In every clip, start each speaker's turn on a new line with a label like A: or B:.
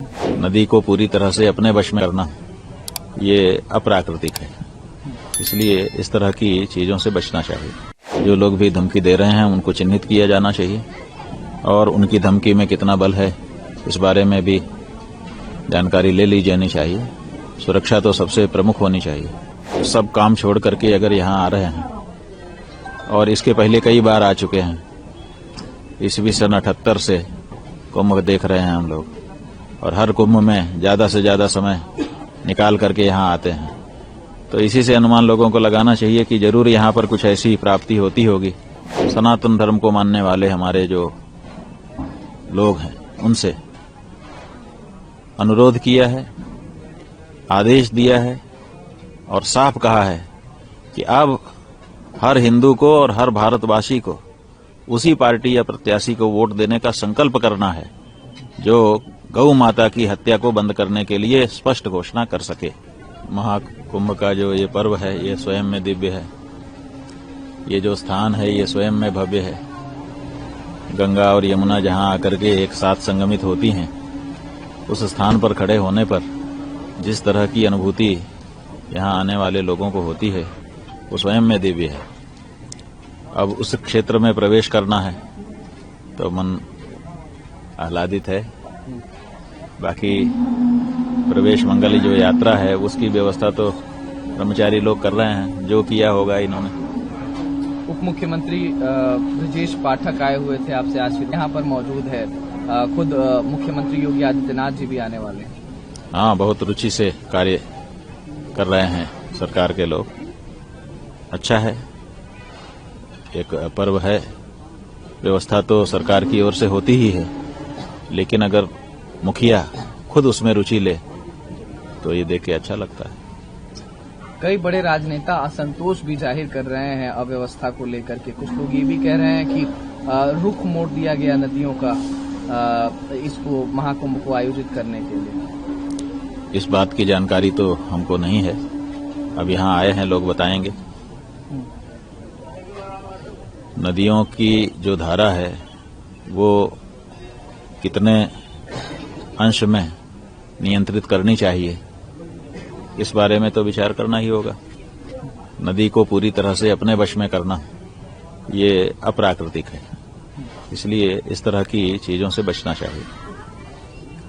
A: नदी को पूरी तरह से अपने वश में करना ये अप्राकृतिक है, इसलिए इस तरह की चीजों से बचना चाहिए। जो लोग भी धमकी दे रहे हैं उनको चिन्हित किया जाना चाहिए और उनकी धमकी में कितना बल है इस बारे में भी जानकारी ले ली जानी चाहिए। सुरक्षा तो सबसे प्रमुख होनी चाहिए। सब काम छोड़ करके अगर यहाँ आ रहे हैं और इसके पहले कई बार आ चुके हैं, ईस्वी सन 78 से कुंभ देख रहे हैं हम लोग और हर कुंभ में ज्यादा से ज्यादा समय निकाल करके यहाँ आते हैं, तो इसी से अनुमान लोगों को लगाना चाहिए कि जरूर यहाँ पर कुछ ऐसी प्राप्ति होती होगी। सनातन धर्म को मानने वाले हमारे जो लोग हैं उनसे अनुरोध किया है, आदेश दिया है और साफ कहा है कि अब हर हिंदू को और हर भारतवासी को उसी पार्टी या प्रत्याशी को वोट देने का संकल्प करना है जो गौ माता की हत्या को बंद करने के लिए स्पष्ट घोषणा कर सके। महाकुंभ का जो ये पर्व है ये स्वयं में दिव्य है। ये जो स्थान है ये स्वयं में भव्य है। गंगा और यमुना जहां आकर के एक साथ संगमित होती हैं, उस स्थान पर खड़े होने पर जिस तरह की अनुभूति यहां आने वाले लोगों को होती है वो स्वयं में दिव्य है। अब उस क्षेत्र में प्रवेश करना है तो मन आह्लादित है। बाकी प्रवेश मंगली जो यात्रा है उसकी व्यवस्था तो कर्मचारी लोग कर रहे हैं, जो किया होगा इन्होंने।
B: उप मुख्यमंत्री ब्रजेश पाठक आए हुए थे आपसे आज यहाँ पर मौजूद है। खुद मुख्यमंत्री योगी आदित्यनाथ जी भी आने वाले हैं।
A: हाँ, बहुत रुचि से कार्य कर रहे हैं सरकार के लोग। अच्छा है, एक पर्व है, व्यवस्था तो सरकार की ओर से होती ही है, लेकिन अगर मुखिया खुद उसमें रुचि ले तो ये देख के अच्छा लगता है।
B: कई बड़े राजनेता असंतोष भी जाहिर कर रहे हैं अव्यवस्था को लेकर के। कुछ लोग ये भी कह रहे हैं कि रुख मोड़ दिया गया नदियों का इसको महाकुंभ को आयोजित करने के लिए।
A: इस बात की जानकारी तो हमको नहीं है, अब यहाँ आए हैं लोग बताएंगे। नदियों की जो धारा है वो कितने अंश में नियंत्रित करनी चाहिए इस बारे में तो विचार करना ही होगा। नदी को पूरी तरह से अपने वश में करना ये अप्राकृतिक है, इसलिए इस तरह की चीजों से बचना चाहिए।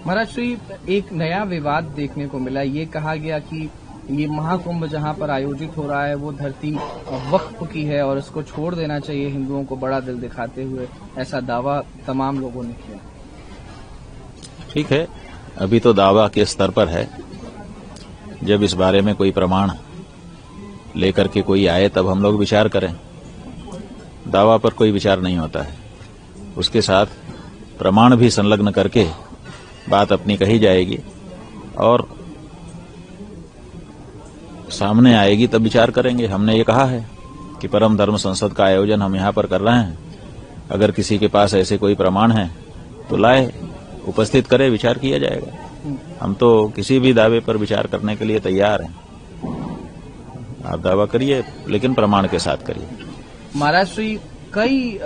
B: महाराज श्री, एक नया विवाद देखने को मिला। ये कहा गया कि ये महाकुंभ जहां पर आयोजित हो रहा है वो धरती वक्फ की है और इसको छोड़ देना चाहिए हिंदुओं को बड़ा दिल दिखाते हुए, ऐसा दावा तमाम लोगों ने किया।
A: ठीक है, अभी तो दावा के स्तर पर है। जब इस बारे में कोई प्रमाण लेकर के कोई आए तब हम लोग विचार करें। दावा पर कोई विचार नहीं होता है, उसके साथ प्रमाण भी संलग्न करके बात अपनी कही जाएगी और सामने आएगी तब विचार करेंगे। हमने ये कहा है कि परम धर्म संसद का आयोजन हम यहाँ पर कर रहे हैं, अगर किसी के पास ऐसे कोई प्रमाण है तो लाए, उपस्थित करे, विचार किया जाएगा। हम तो किसी भी दावे पर विचार करने के लिए तैयार हैं। आप दावा करिए लेकिन प्रमाण के साथ करिए।
B: महाराज श्री, कई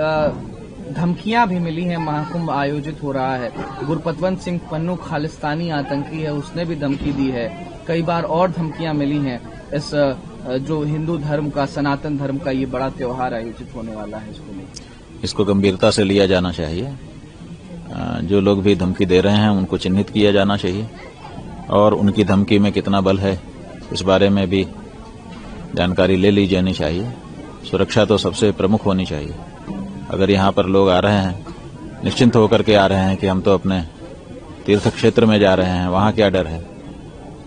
B: धमकियां भी मिली हैं। महाकुंभ आयोजित हो रहा है, गुरपतवंत सिंह पन्नू खालिस्तानी आतंकी है, उसने भी धमकी दी है। कई बार और धमकियां मिली हैं। इस जो हिंदू धर्म का, सनातन धर्म का ये बड़ा त्योहार आयोजित होने वाला है, इसको
A: गंभीरता से लिया जाना चाहिए। जो लोग भी धमकी दे रहे हैं उनको चिन्हित किया जाना चाहिए और उनकी धमकी में कितना बल है इस बारे में भी जानकारी ले ली जानी चाहिए। सुरक्षा तो सबसे प्रमुख होनी चाहिए। अगर यहाँ पर लोग आ रहे हैं निश्चिंत होकर के आ रहे हैं कि हम तो अपने तीर्थ क्षेत्र में जा रहे हैं, वहाँ क्या डर है।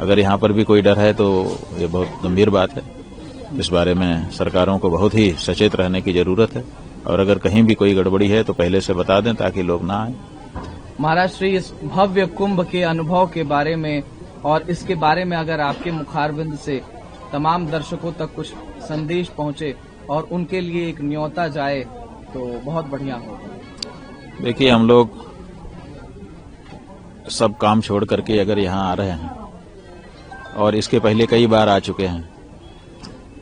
A: अगर यहाँ पर भी कोई डर है तो ये बहुत गंभीर बात है। इस बारे में सरकारों को बहुत ही सचेत रहने की जरूरत है और अगर कहीं भी कोई गड़बड़ी है तो पहले से बता दें ताकि लोग ना आए।
B: महाराज श्री, इस भव्य कुंभ के अनुभव के बारे में और इसके बारे में अगर आपके मुखारबिंद से तमाम दर्शकों तक कुछ संदेश पहुंचे और उनके लिए एक न्योता जाए तो बहुत बढ़िया होगा।
A: देखिए, हम लोग सब काम छोड़ करके अगर यहाँ आ रहे हैं और इसके पहले कई बार आ चुके हैं,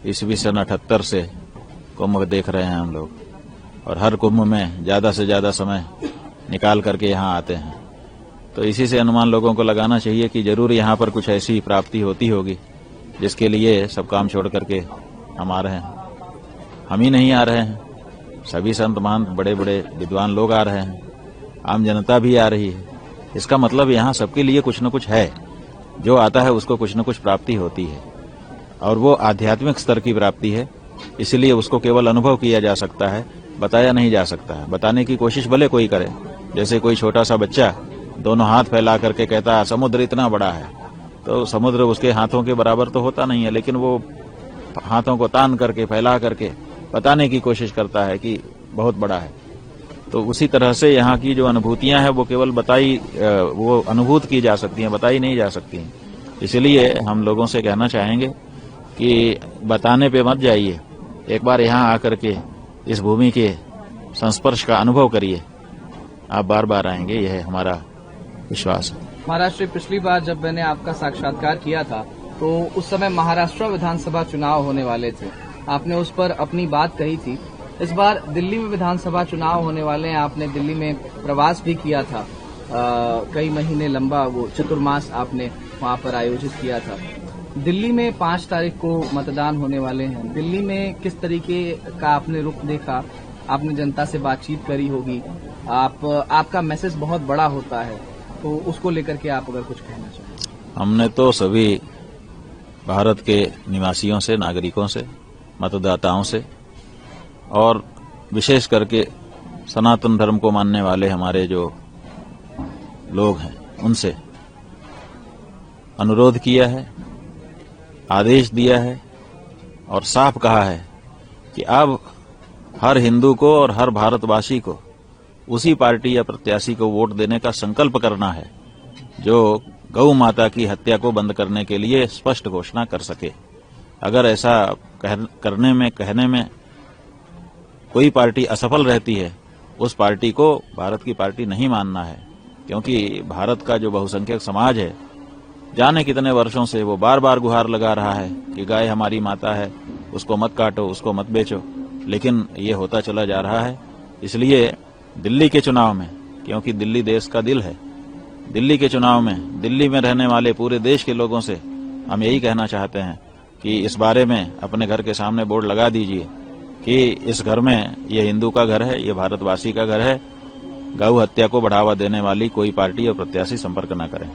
A: ईस्वी सन 78 से कुंभ देख रहे हैं हम लोग और हर कुंभ में ज्यादा से ज्यादा समय निकाल करके यहाँ आते हैं, तो इसी से अनुमान लोगों को लगाना चाहिए कि जरूर यहाँ पर कुछ ऐसी प्राप्ति होती होगी जिसके लिए सब काम छोड़ करके हम आ रहे हैं। हम ही नहीं आ रहे हैं, सभी संत महंत बड़े बड़े विद्वान लोग आ रहे हैं, आम जनता भी आ रही है। इसका मतलब यहाँ सबके लिए कुछ न कुछ है, जो आता है उसको कुछ न कुछ प्राप्ति होती है और वो आध्यात्मिक स्तर की प्राप्ति है। इसलिए उसको केवल अनुभव किया जा सकता है, बताया नहीं जा सकता है। बताने की कोशिश भले कोई करे, जैसे कोई छोटा सा बच्चा दोनों हाथ फैला करके कहता है समुद्र इतना बड़ा है, तो समुद्र उसके हाथों के बराबर तो होता नहीं है, लेकिन वो हाथों को तान करके फैला करके बताने की कोशिश करता है कि बहुत बड़ा है। तो उसी तरह से यहाँ की जो अनुभूतियां हैं वो केवल वो अनुभूत की जा सकती हैं, बताई नहीं जा सकती हैं। इसलिए हम लोगों से कहना चाहेंगे कि बताने पे मत जाइए, एक बार यहाँ आकर के इस भूमि के संस्पर्श का अनुभव करिए, आप बार बार आएंगे, यह हमारा विश्वास है।
B: महाराज श्री, पिछली बार जब मैंने आपका साक्षात्कार किया था तो उस समय महाराष्ट्र विधानसभा चुनाव होने वाले थे, आपने उस पर अपनी बात कही थी। इस बार दिल्ली में विधानसभा चुनाव होने वाले हैं, आपने दिल्ली में प्रवास भी किया था, कई महीने लंबा वो चतुर्मास आपने वहां पर आयोजित किया था। दिल्ली में 5 तारीख को मतदान होने वाले हैं। दिल्ली में किस तरीके का आपने रुख देखा? आपने जनता से बातचीत करी होगी, आपका मैसेज बहुत बड़ा होता है, तो उसको लेकर के आप अगर कुछ कहना चाहें।
A: हमने तो सभी भारत के निवासियों से, नागरिकों से, मतदाताओं से और विशेष करके सनातन धर्म को मानने वाले हमारे जो लोग हैं उनसे अनुरोध किया है, आदेश दिया है और साफ कहा है कि अब हर हिंदू को और हर भारतवासी को उसी पार्टी या प्रत्याशी को वोट देने का संकल्प करना है जो गौ माता की हत्या को बंद करने के लिए स्पष्ट घोषणा कर सके। अगर ऐसा कहने में कोई पार्टी असफल रहती है, उस पार्टी को भारत की पार्टी नहीं मानना है, क्योंकि भारत का जो बहुसंख्यक समाज है, जाने कितने वर्षों से वो बार बार गुहार लगा रहा है कि गाय हमारी माता है, उसको मत काटो, उसको मत बेचो, लेकिन ये होता चला जा रहा है। इसलिए दिल्ली के चुनाव में, क्योंकि दिल्ली देश का दिल है, दिल्ली के चुनाव में दिल्ली में रहने वाले पूरे देश के लोगों से हम यही कहना चाहते हैं कि इस बारे में अपने घर के सामने बोर्ड लगा दीजिए कि इस घर में ये हिंदू का घर है, ये भारतवासी का घर है, गौ हत्या को बढ़ावा देने वाली कोई पार्टी और प्रत्याशी संपर्क न करें।